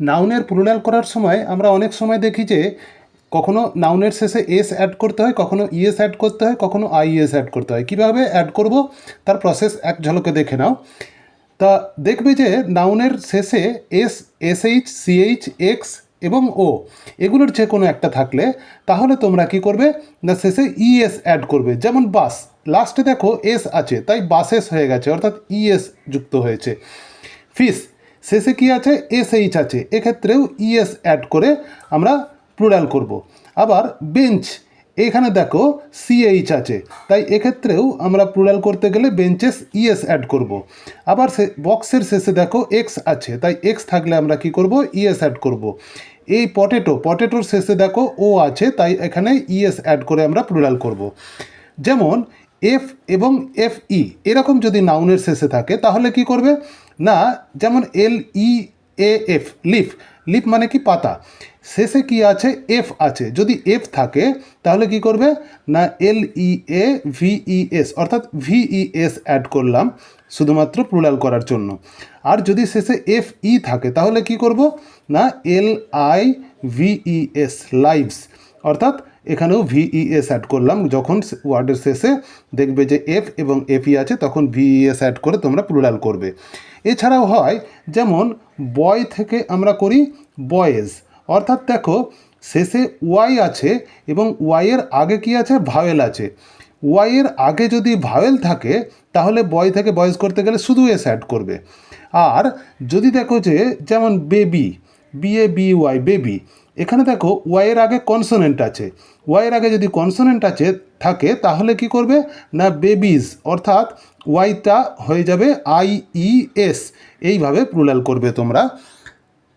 নাউনের প্লুরাল করার সময় আমরা অনেক সময় দেখি যে কখনো নাউনের শেষে এস অ্যাড করতে হয়, কখনো ইএস অ্যাড করতে হয়, কখনো আইএস অ্যাড করতে হয়। কীভাবে অ্যাড করব তার প্রসেস এক ঝলকে দেখে নাও। তা দেখবে যে নাউনের শেষে এস, এসএইচ, সিএইচ, এক্স এবং ও এগুলোর যে কোনো একটা থাকলে তাহলে তোমরা কি করবে না শেষে ইএস অ্যাড করবে। যেমন বাস, লাস্টে দেখো এস আছে তাই বাসেস হয়ে গেছে, অর্থাৎ ইএস যুক্ত হয়েছে। ফিস, শেষে কি আছে এসএইচ আছে, এক্ষেত্রেও ইএস অ্যাড করে আমরা প্লুরাল করব। আবার বেঞ্চ, এখানে দেখো সিএইচ আছে তাই এক্ষেত্রেও আমরা প্লুরাল করতে গেলে বেঞ্চেস ইএস অ্যাড করব। আবার বক্সের শেষে দেখো এক্স আছে তাই এক্স থাকলে আমরা কি করব ইএস অ্যাড করব। এই পটেটোর শেষে দেখো ও আছে তাই এখানে ইএস অ্যাড করে আমরা প্লুরাল করব। যেমন এফ এবং এফ ই এরকম যদি নাউনের শেষে থাকে তাহলে কি করবে না, যেমন এল ই এ এফ, লিফ, লিফ মানে কি পাতা, শেষে কি আছে এফ আছে, যদি এফ থাকে তাহলে কি করবে না এল ই এ ভিইএস অর্থাৎ ভিইএস অ্যাড করলাম শুধুমাত্র প্লুরাল করার জন্য। আর যদি শেষে এফ ই থাকে তাহলে কি করব না এল আই ভিইএস, লাইভস, অর্থাৎ এখানেও ভিইএস অ্যাড করলাম। যখন ওয়ার্ডের শেষে দেখবে যে এফ এবং এফই আছে তখন ভিইএস অ্যাড করে তোমরা প্লুরাল করবে। এছাড়াও হয় যেমন বয় থেকে আমরা করি বয়েজ, অর্থাৎ দেখো শেষে ওয়াই আছে এবং ওয়াইয়ের আগে কি আছে ভাওয়েল আছে, ওয়াইয়ের আগে যদি ভাওয়েল থাকে তাহলে বয় থেকে বয়েজ করতে গেলে শুধু এস অ্যাড করবে। আর যদি দেখো যে যেমন বেবি, BABY, বেবি, এখানে দেখো ওয়াইয়ের আগে কনসোনেন্ট আছে, ওয়াইয়ের আগে যদি কনসোনেন্ট আছে থাকে তাহলে কি করবে না বেবিজ, অর্থাৎ ওয়াইটা হয়ে যাবে IES, এইভাবে প্লুরাল করবে তোমরা।